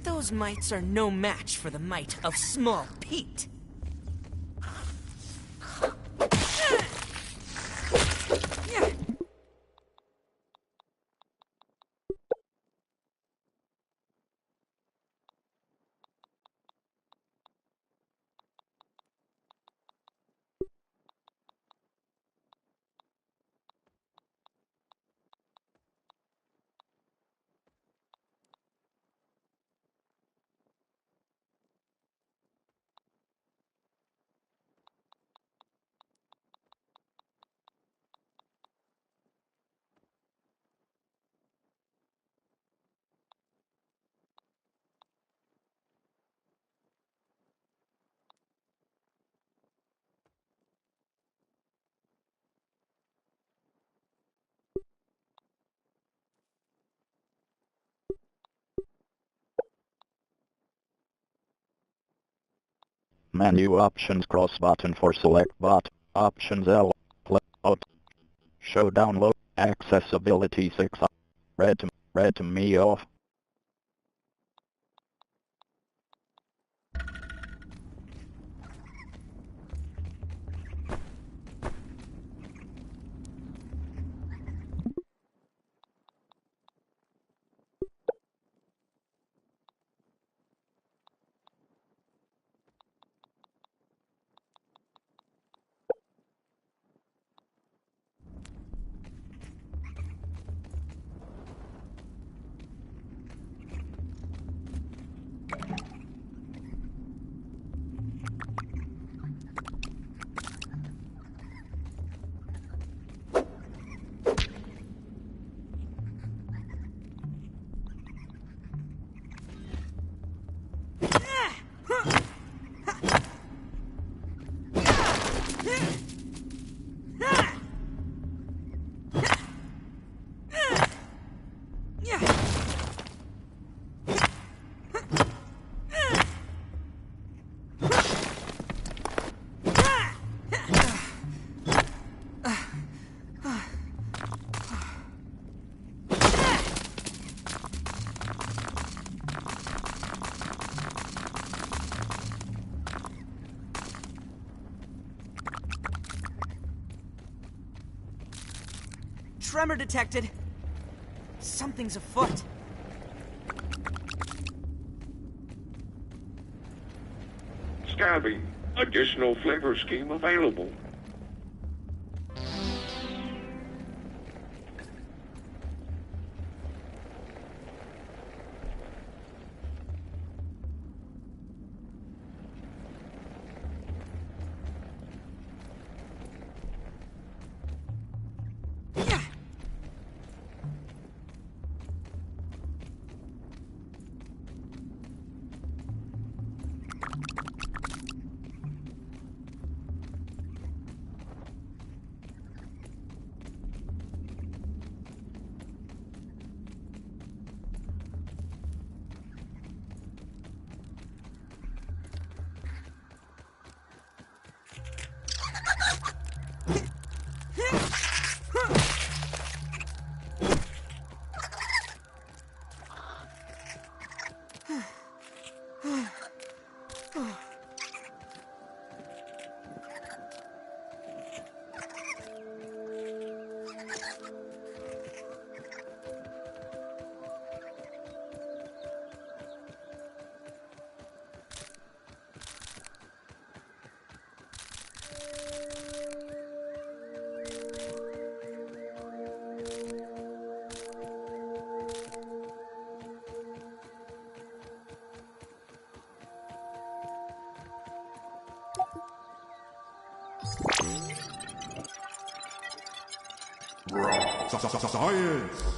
Those mites are no match for the might of Small Pete. Menu options cross button for select bot. Options L. Play out. Show download. Accessibility 6. Red to me off. Tremor detected. Something's afoot. Scabby, additional flavor scheme available. Science!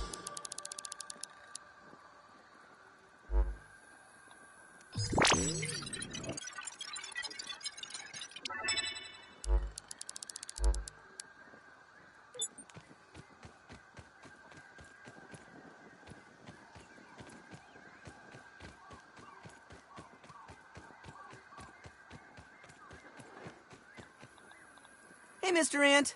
Hey, Mr. Ant.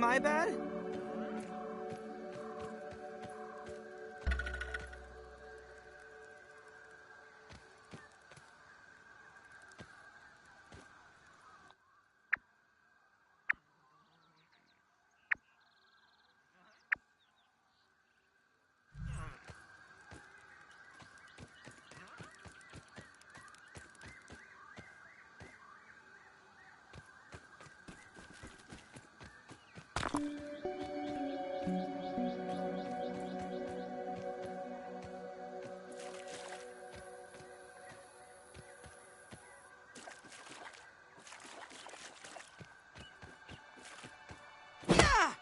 My bad? Yeah!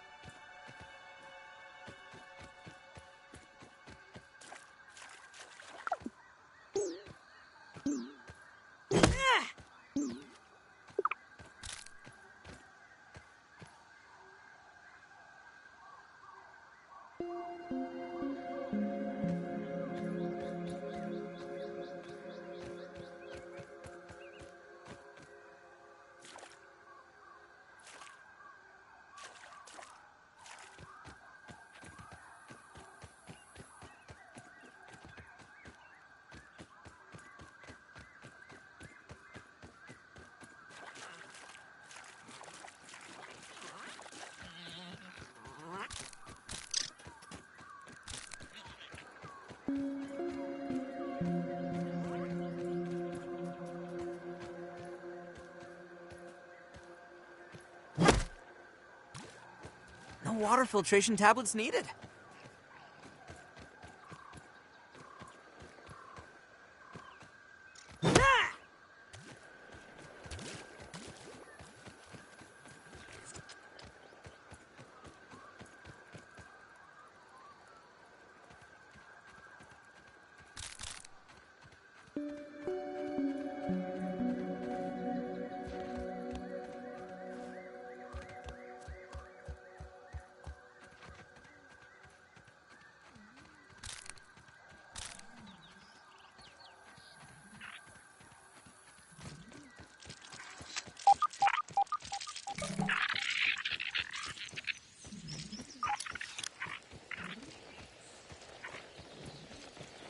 Ah! No water filtration tablets needed. Ah!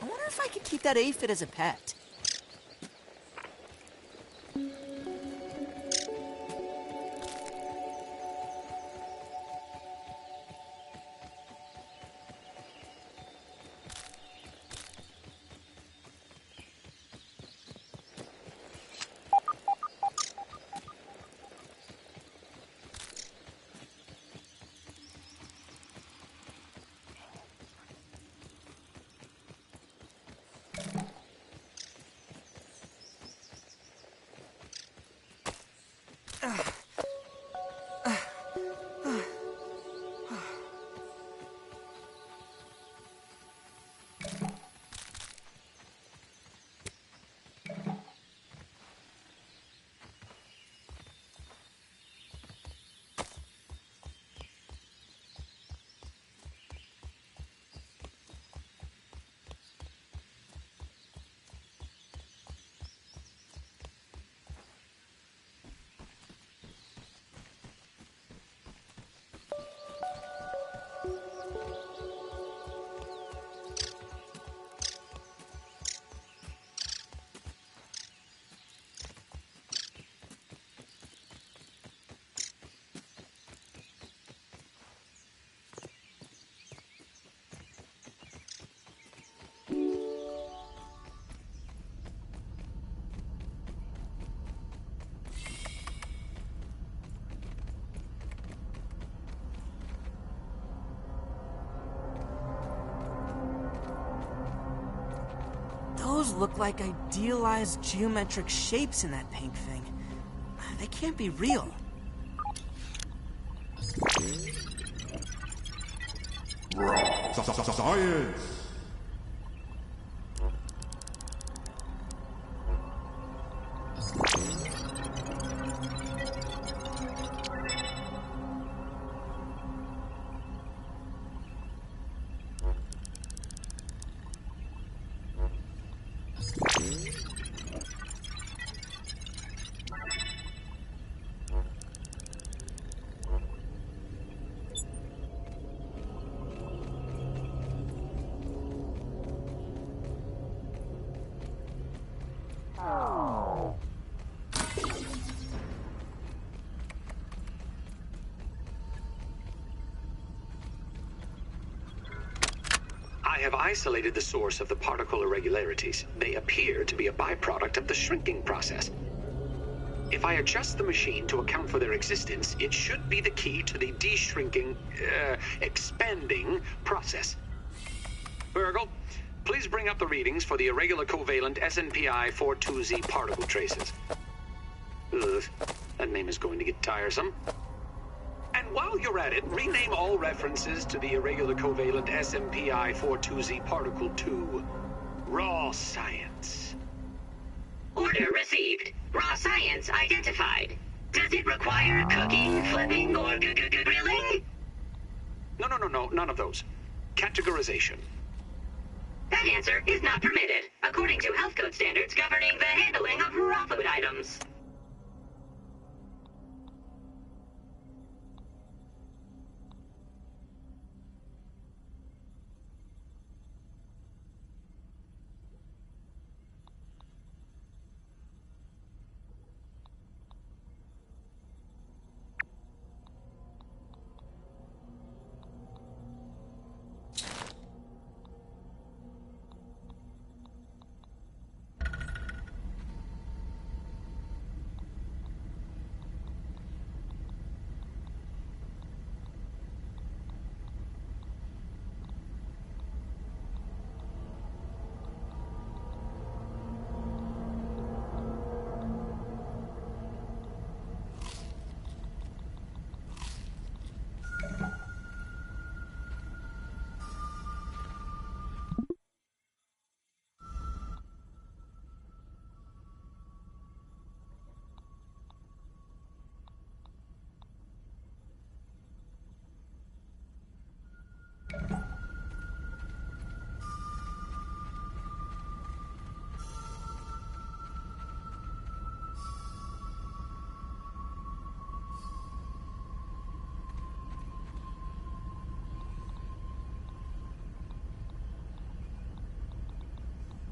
I wonder if I could keep that aphid as a pet. look like idealized geometric shapes in that pink thing. They can't be real. Science! I have isolated the source of the particle irregularities. They appear to be a byproduct of the shrinking process. If I adjust the machine to account for their existence, it should be the key to the expanding process. Virgil, please bring up the readings for the irregular covalent SNPI 42Z particle traces. Ugh, that name is going to get tiresome. And while you're at it, rename all references to the irregular covalent SMPI 42Z particle to raw science. Order received. Raw science identified. Does it require cooking, flipping, or grilling? No, none of those. Categorization. That answer is not permitted, according to health code standards governing the handling of raw food items.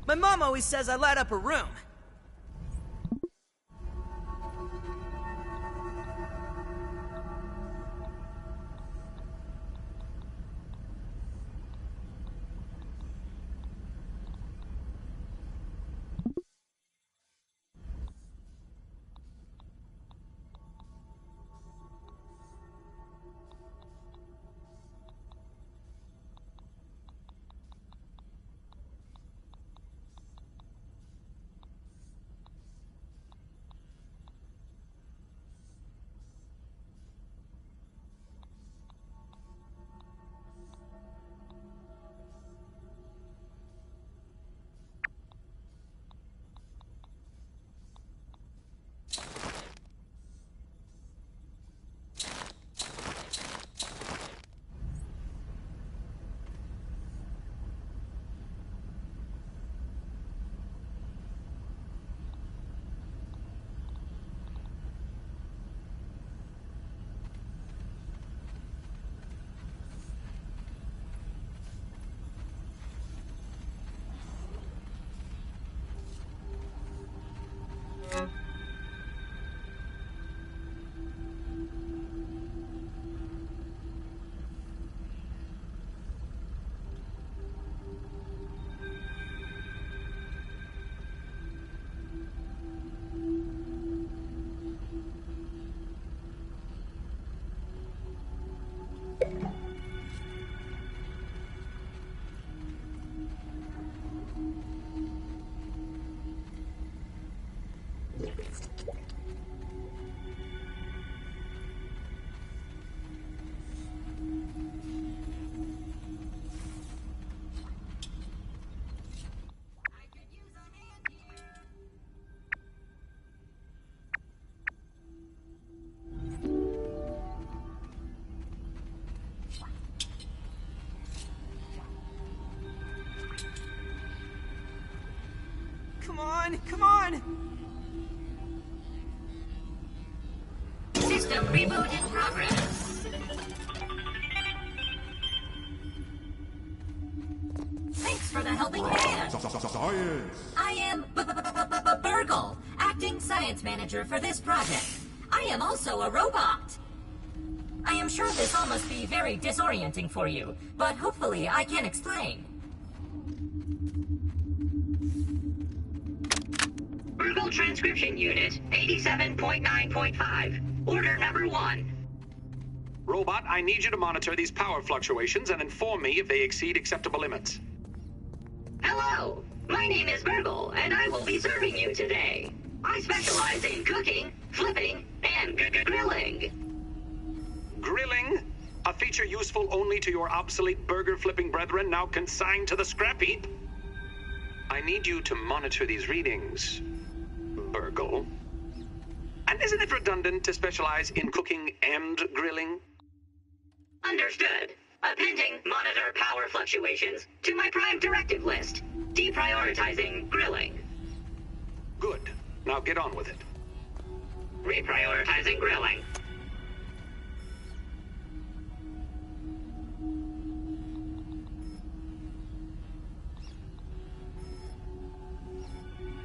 My mom always says I light up her room. on, come on! System reboot in progress. Thanks for the helping hand. Science! I am Burgle, acting science manager for this project. I am also a robot. I am sure this all must be very disorienting for you, but hopefully I can explain. Burgle Transcription Unit 87.9.5. Order number 1. Robot, I need you to monitor these power fluctuations and inform me if they exceed acceptable limits. Hello, my name is Burgle, and I will be serving you today. I specialize in cooking, flipping, and grilling. Grilling? A feature useful only to your obsolete burger-flipping brethren now consigned to the scrap heap? I need you to monitor these readings, Burgle. And isn't it redundant to specialize in cooking and grilling? Understood. Appending monitor power fluctuations to my prime directive list. Deprioritizing grilling. Good. Now get on with it. Reprioritizing grilling.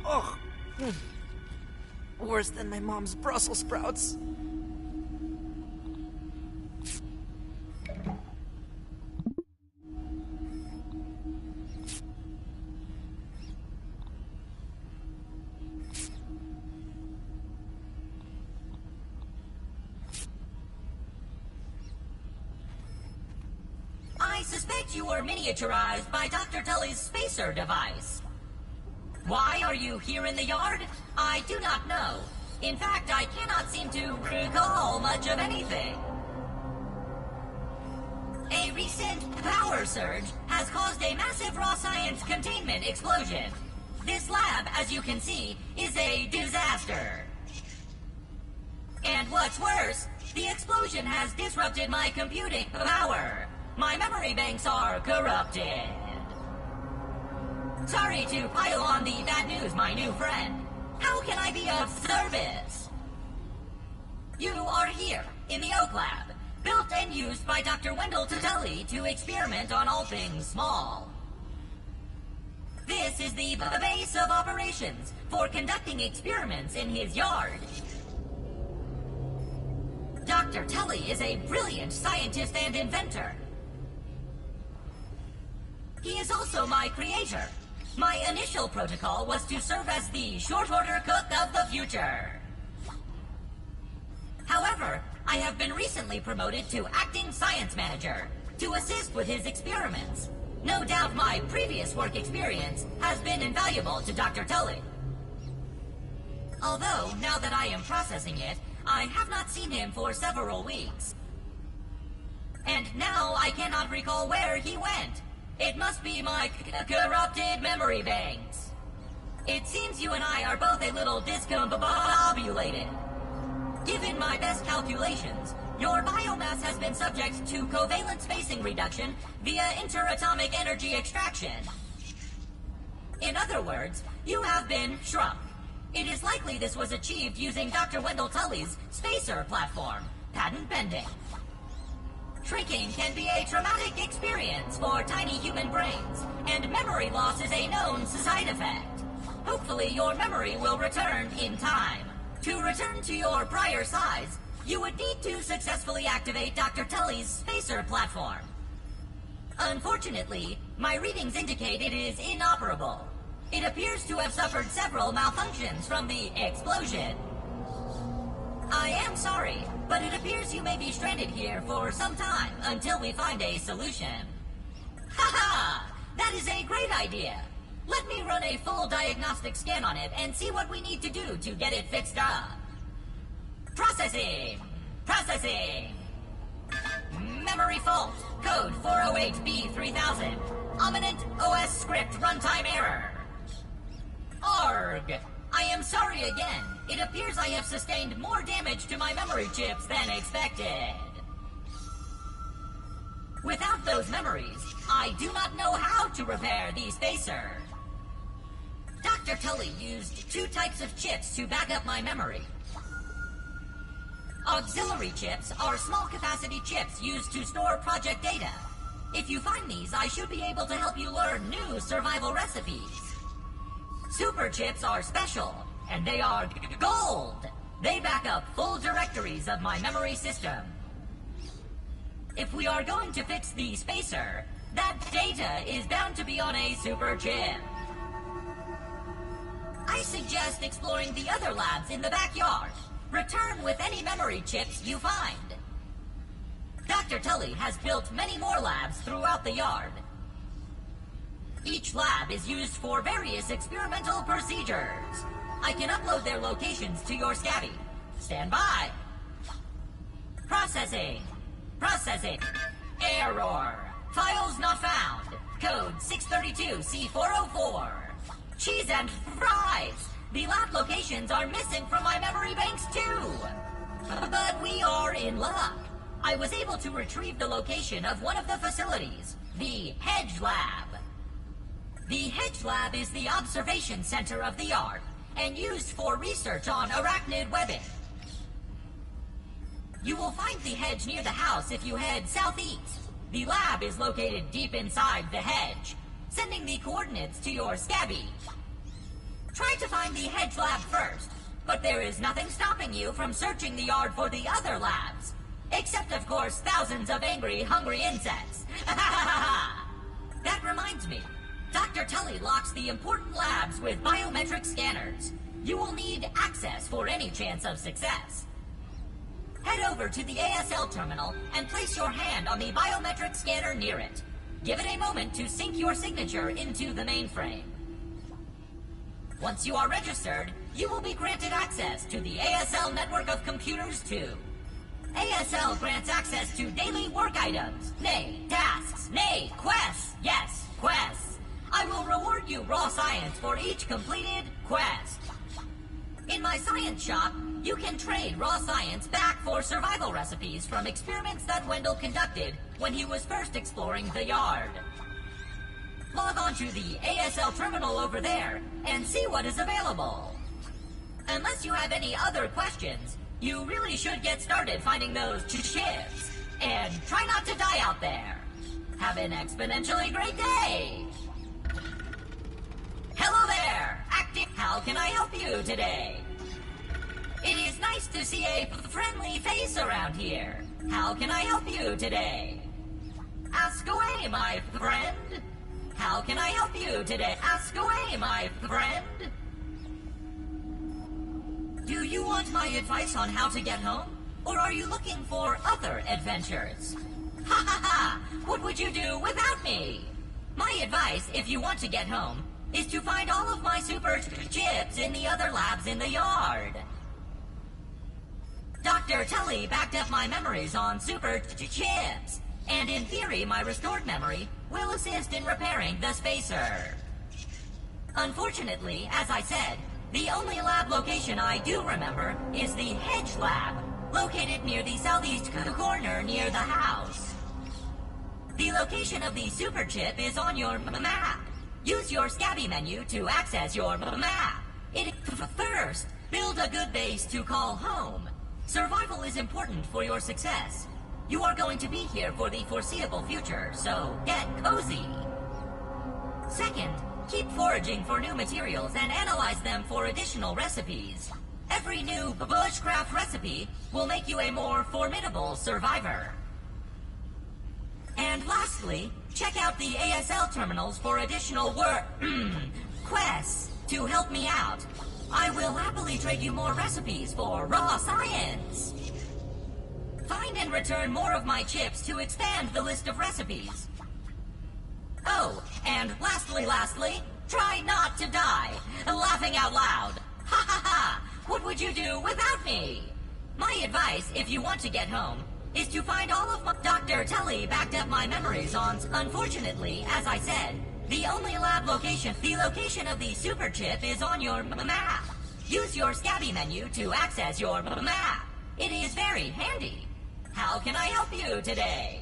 Ugh. Worse than my mom's Brussels sprouts. I suspect you were miniaturized by Dr. Tully's spacer device. Why are you here in the yard? I do not know. In fact, I cannot seem to recall much of anything. A recent power surge has caused a massive raw science containment explosion. This lab, as you can see, is a disaster. And what's worse, the explosion has disrupted my computing power. My memory banks are corrupted. Sorry to pile on the bad news, my new friend. How can I be of service? You are here, in the Oak Lab, built and used by Dr. Wendell Tuteli to experiment on all things small. This is the base of operations for conducting experiments in his yard. Dr. Tully is a brilliant scientist and inventor. He is also my creator. My initial protocol was to serve as the short-order cook of the future. However, I have been recently promoted to acting science manager to assist with his experiments. No doubt my previous work experience has been invaluable to Dr. Tully. Although, now that I am processing it, I have not seen him for several weeks. And now I cannot recall where he went. It must be my corrupted memory banks. It seems you and I are both a little discombobulated. Given my best calculations, your biomass has been subject to covalent spacing reduction via interatomic energy extraction. In other words, you have been shrunk. It is likely this was achieved using Dr. Wendell Tully's spacer platform, patent pending. Shrinking can be a traumatic experience for tiny human brains, and memory loss is a known side effect. Hopefully your memory will return in time. To return to your prior size, you would need to successfully activate Dr. Tully's spacer platform. Unfortunately, my readings indicate it is inoperable. It appears to have suffered several malfunctions from the explosion. I am sorry, but it appears you may be stranded here for some time until we find a solution. Haha! That is a great idea! Let me run a full diagnostic scan on it and see what we need to do to get it fixed up. Processing! Processing! Memory fault! Code 408B3000. Ominent OS script runtime error. Arg! I am sorry again. It appears I have sustained more damage to my memory chips than expected. Without those memories, I do not know how to repair the spacer. Dr. Tully used 2 types of chips to back up my memory. Auxiliary chips are small capacity chips used to store project data. If you find these, I should be able to help you learn new survival recipes. Super chips are special, and they are gold. They back up full directories of my memory system. If we are going to fix the spacer, that data is bound to be on a super chip. I suggest exploring the other labs in the backyard. Return with any memory chips you find. Dr. Tully has built many more labs throughout the yard. Each lab is used for various experimental procedures. I can upload their locations to your Scabby. Stand by. Processing. Processing. Error. Files not found. Code 632C404. Cheese and fries. The lab locations are missing from my memory banks too. But we are in luck. I was able to retrieve the location of one of the facilities, the Hedge Lab. The Hedge Lab is the observation center of the yard and used for research on arachnid webbing. You will find the hedge near the house if you head southeast. The lab is located deep inside the hedge, sending the coordinates to your Scabby. Try to find the Hedge Lab first, but there is nothing stopping you from searching the yard for the other labs. Except, of course, thousands of angry, hungry insects. That reminds me. Dr. Tully locks the important labs with biometric scanners. You will need access for any chance of success. Head over to the ASL terminal and place your hand on the biometric scanner near it. Give it a moment to sync your signature into the mainframe. Once you are registered, you will be granted access to the ASL network of computers too. ASL grants access to daily work items, nay, tasks, nay, quests, yes, quests. I will reward you raw science for each completed quest. In my science shop, you can trade raw science back for survival recipes from experiments that Wendell conducted when he was first exploring the yard. Log on to the ASL terminal over there and see what is available. Unless you have any other questions, you really should get started finding those chips. And try not to die out there. Have an exponentially great day. Hello there, Active. How can I help you today? It is nice to see a friendly face around here. How can I help you today? Ask away, my friend. How can I help you today? Ask away, my friend. Do you want my advice on how to get home? Or are you looking for other adventures? Ha ha ha! What would you do without me? My advice, if you want to get home, is to find all of my super chips in the other labs in the yard. Dr. Tully backed up my memories on super chips, and in theory my restored memory will assist in repairing the spacer. Unfortunately, as I said, the only lab location I do remember is the Hedge Lab, located near the southeast corner near the house. The location of the super chip is on your map. Use your Scabby menu to access your map. First, build a good base to call home. Survival is important for your success. You are going to be here for the foreseeable future, so get cozy. Second, keep foraging for new materials and analyze them for additional recipes. Every new bushcraft recipe will make you a more formidable survivor. And lastly, check out the ASL terminals for additional quests to help me out. I will happily trade you more recipes for raw science. Find and return more of my chips to expand the list of recipes. Oh, and lastly, try not to die. Laughing out loud. Ha ha ha! What would you do without me? My advice, if you want to get home, is to find all of my... Dr. Tully backed up my memories on... Unfortunately, as I said, the only lab location... The location of the super chip is on your map. Use your Scabby menu to access your map. It is very handy. How can I help you today?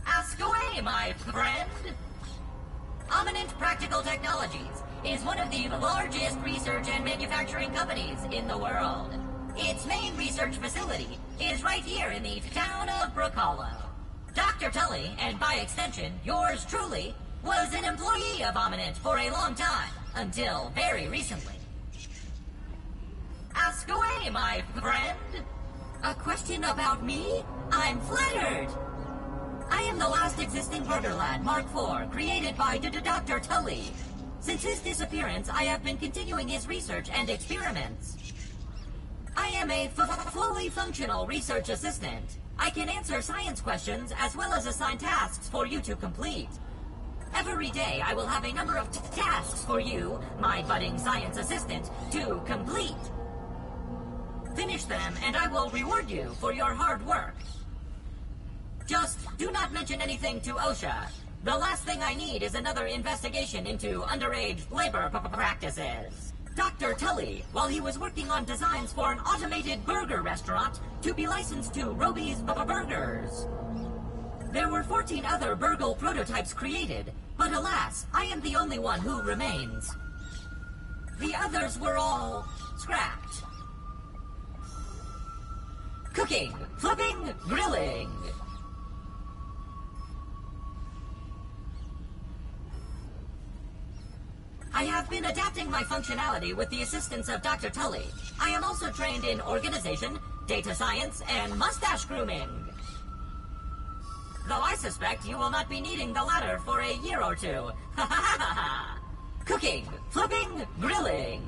Ask away, my friend. Eminent Practical Technologies is one of the largest research and manufacturing companies in the world. Its main research facility is right here in the town of Brook Hollow. Dr. Tully, and by extension, yours truly, was an employee of Eminent for a long time, until very recently. Ask away, my friend. A question about me? I'm flattered. I am the last existing burger lad, Mark IV, created by Dr. Tully. Since his disappearance, I have been continuing his research and experiments. I am a fully functional research assistant. I can answer science questions as well as assign tasks for you to complete. Every day, I will have a number of tasks for you, my budding science assistant, to complete. Finish them, and I will reward you for your hard work. Just do not mention anything to OSHA. The last thing I need is another investigation into underage labor practices. Dr. Tully, while he was working on designs for an automated burger restaurant to be licensed to Roby's Burgers. There were 14 other burgle prototypes created, but alas, I am the only one who remains. The others were all scrapped. Cooking, flipping, grilling. I have been adapting my functionality with the assistance of Dr. Tully. I am also trained in organization, data science, and mustache grooming. Though I suspect you will not be needing the latter for a year or two. Cooking, flipping, grilling.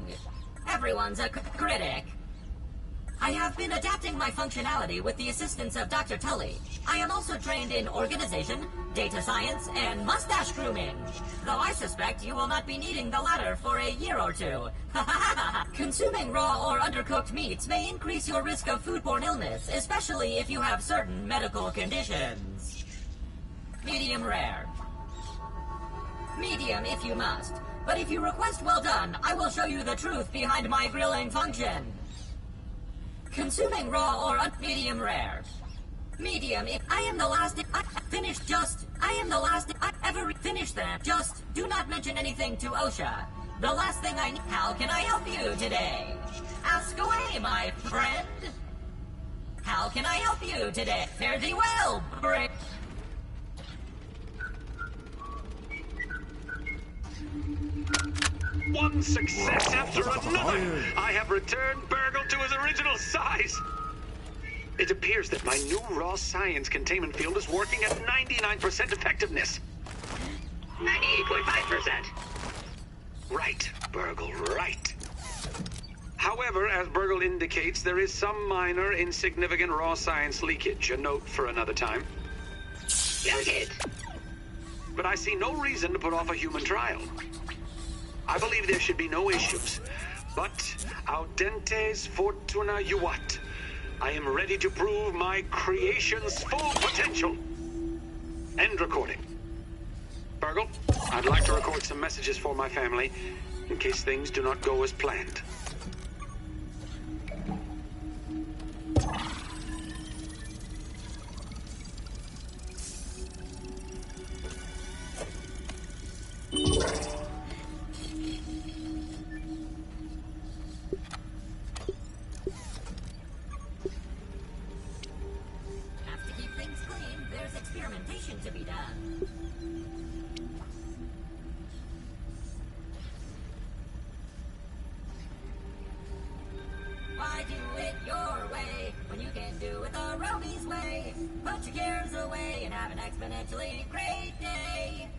Everyone's a critic. I have been adapting my functionality with the assistance of Dr. Tully. I am also trained in organization, data science, and mustache grooming. Though I suspect you will not be needing the latter for a year or two. Consuming raw or undercooked meats may increase your risk of foodborne illness, especially if you have certain medical conditions. Medium rare. Medium if you must. But if you request well done, I will show you the truth behind my grilling function. Consuming raw or medium rare. Medium if I am the last I am the last I ever finish them. Just do not mention anything to OSHA. The last thing I need. How can I help you today? Ask away, my friend. How can I help you today? Fare thee well, Brick. One success after another! I have returned Burgle to his original size! It appears that my new raw science containment field is working at 99% effectiveness. 98.5%. Right, Burgle, right. However, as Burgle indicates, there is some minor, insignificant raw science leakage. A note for another time. Noted. But I see no reason to put off a human trial. I believe there should be no issues, but audentes fortuna juvat. I am ready to prove my creation's full potential. End recording. Burgle, I'd like to record some messages for my family, in case things do not go as planned. To be done. Why do it your way when you can do it the Roby's way? Put your cares away and have an exponentially great day.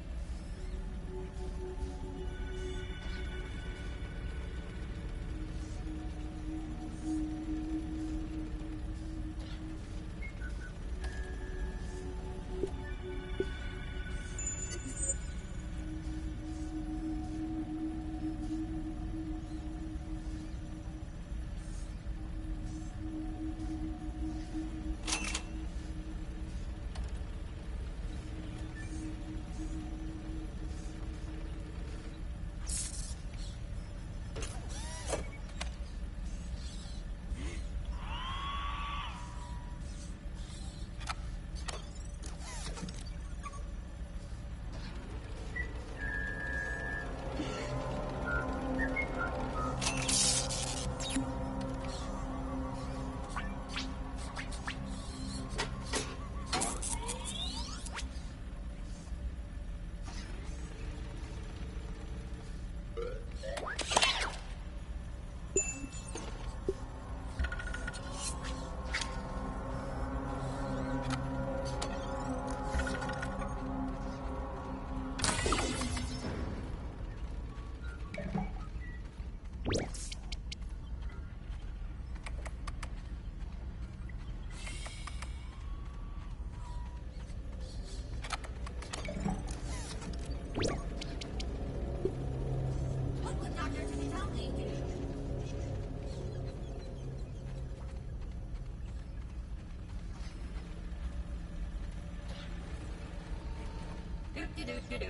Do-do-do-do.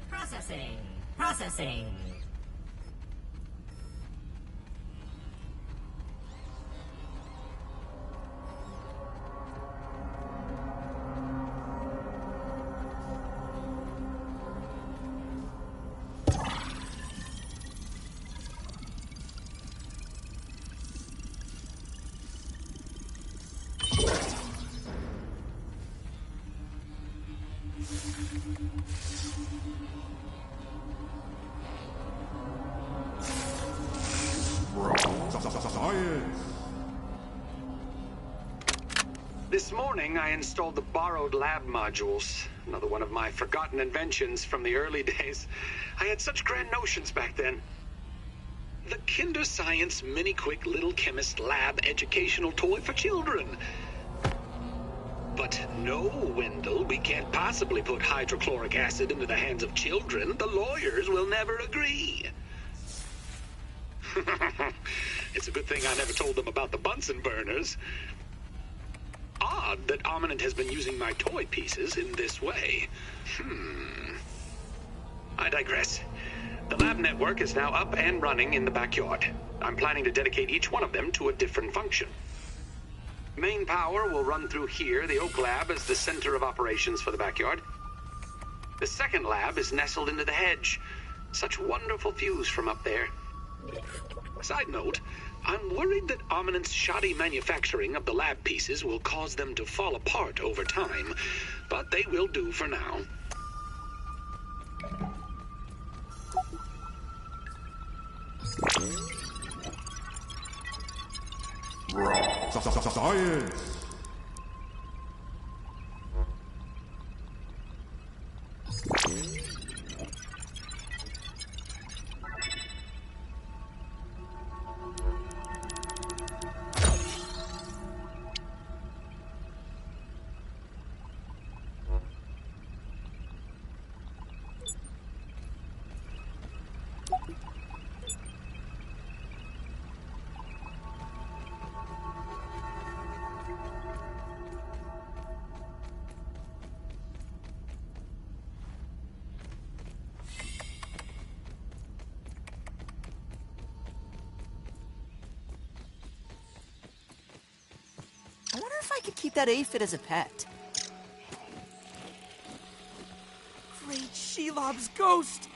Processing. Processing. This morning, I installed the borrowed lab modules. Another one of my forgotten inventions from the early days. I had such grand notions back then. The Kinder Science Mini Quick Little Chemist Lab educational toy for children. But no, Wendell, we can't possibly put hydrochloric acid into the hands of children. The lawyers will never agree. It's a good thing I never told them about the Bunsen burners. Odd that Ominent has been using my toy pieces in this way. I digress. The lab network is now up and running in the backyard. I'm planning to dedicate each one of them to a different function. Main power will run through here. The Oak Lab is the center of operations for the backyard. The second lab is nestled into the hedge. Such wonderful views from up there. Side note, I'm worried that Ominent's shoddy manufacturing of the lab pieces will cause them to fall apart over time, but they will do for now. Science! I wonder if I could keep that aphid as a pet. Great Shelob's ghost!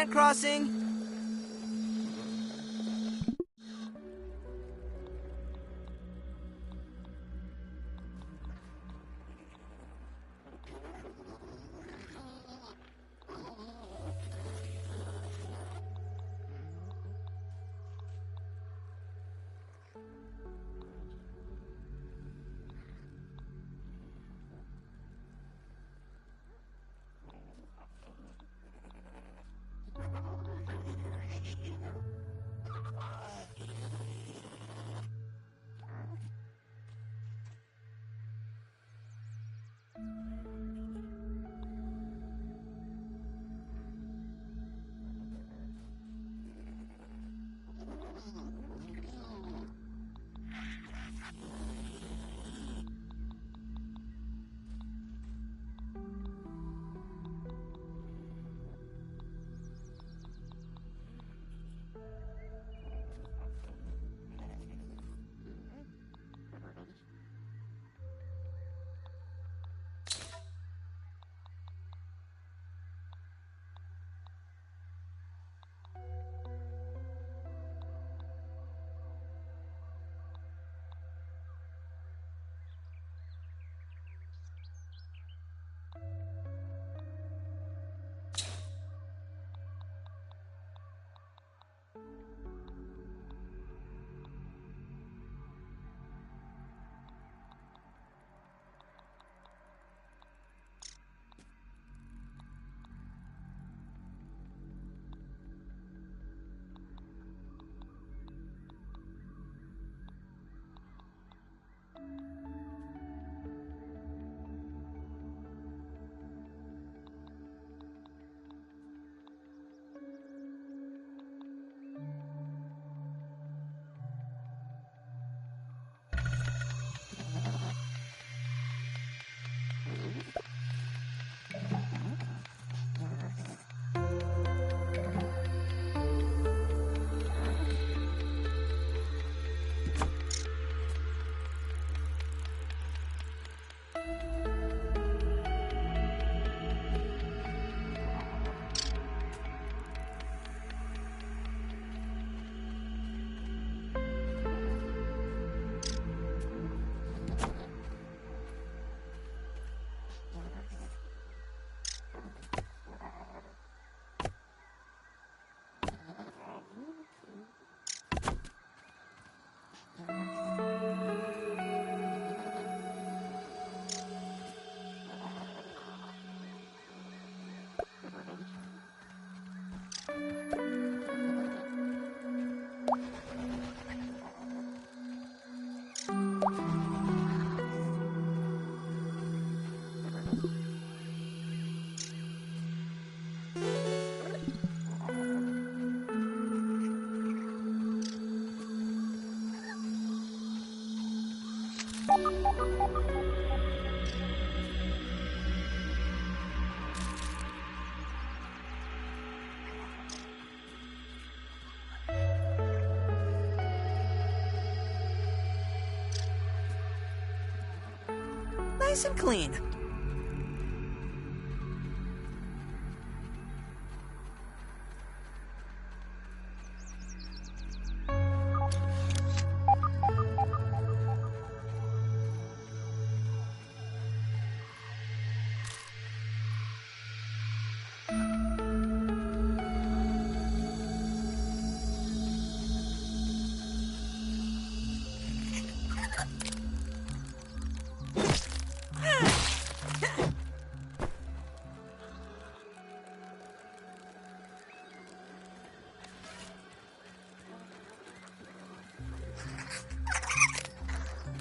plant crossing! Nice and clean.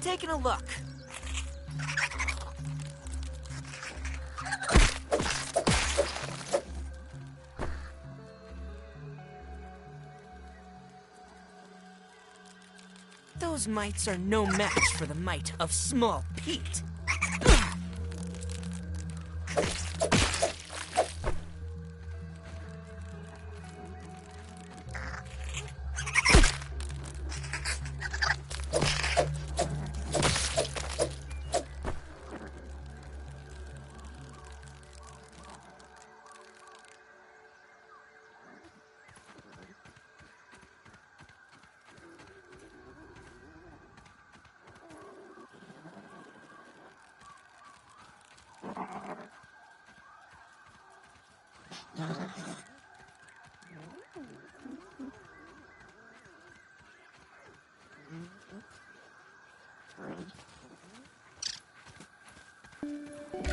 Taking a look. Those mites are no match for the might of Small Pete.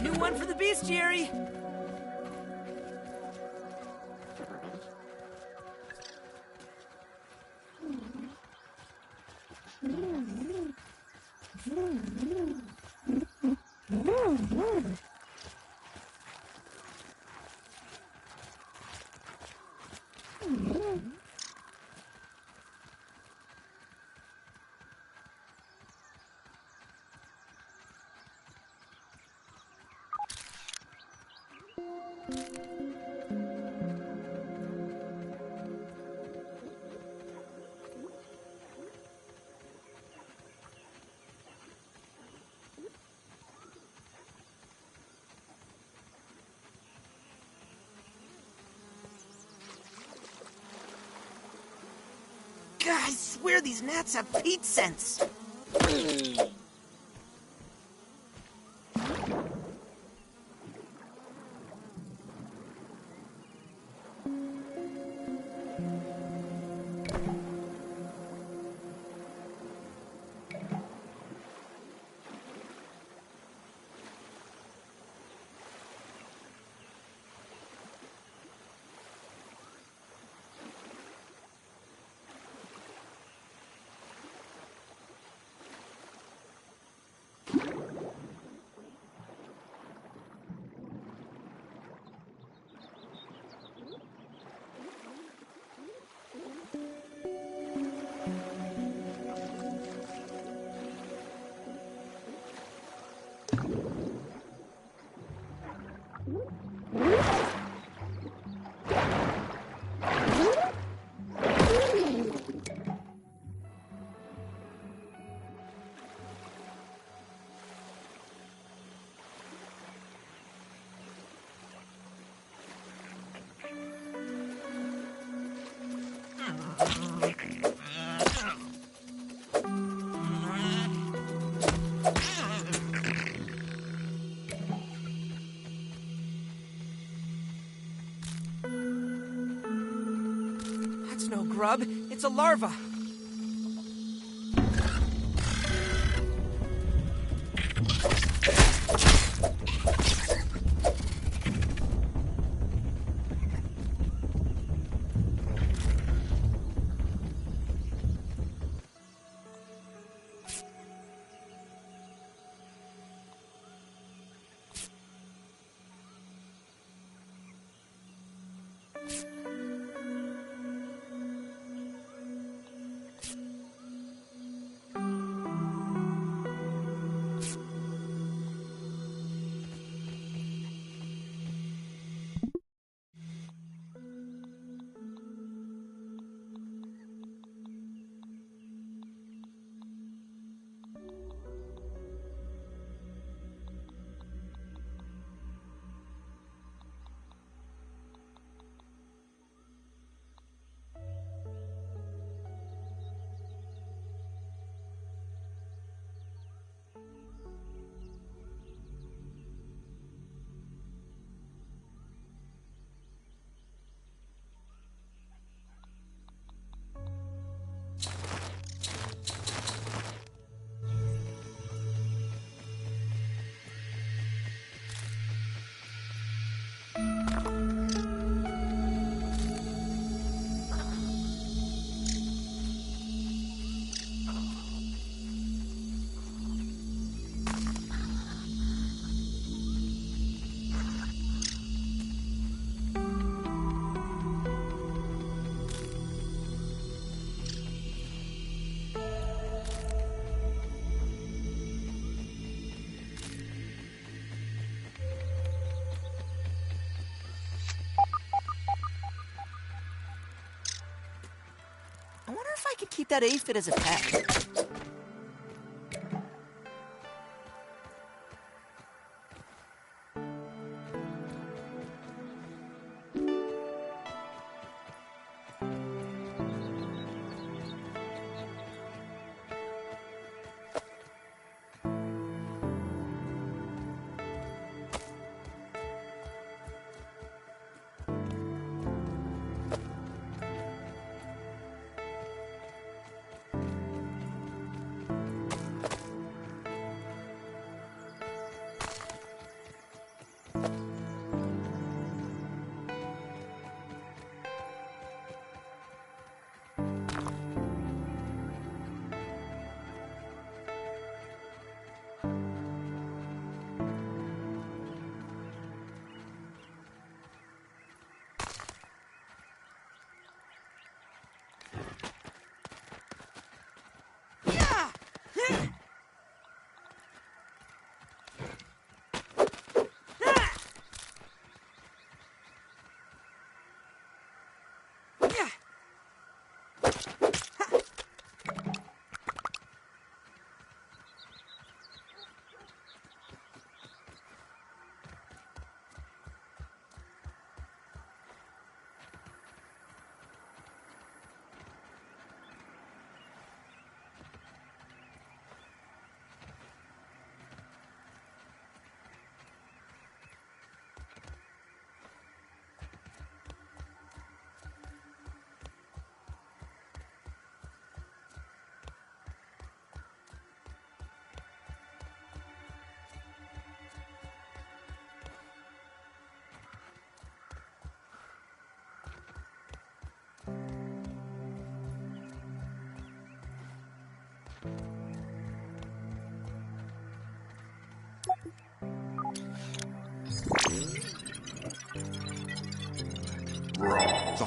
New one for the bestiary! God, I swear these gnats have peat scents. That's no grub. It's a larva. I wonder if I could keep that aphid as a pet.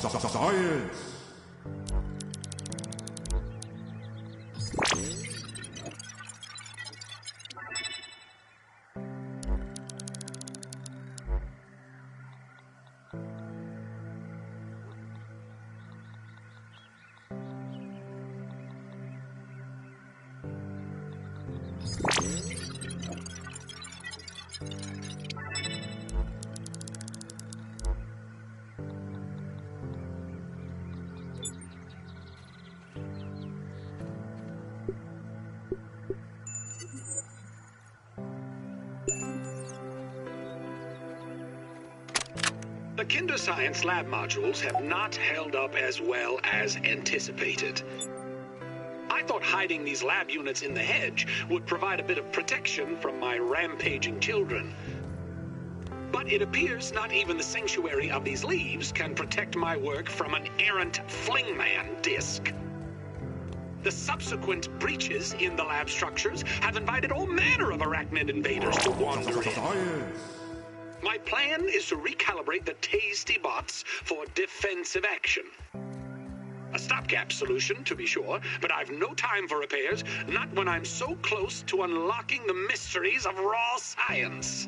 Science. The Kinder Science lab modules have not held up as well as anticipated. I thought hiding these lab units in the hedge would provide a bit of protection from my rampaging children. But it appears not even the sanctuary of these leaves can protect my work from an errant flingman disc. The subsequent breaches in the lab structures have invited all manner of arachnid invaders to wander in. My plan is to recalibrate the tasty bots for defensive action. A stopgap solution, to be sure, but I've no time for repairs, not when I'm so close to unlocking the mysteries of raw science.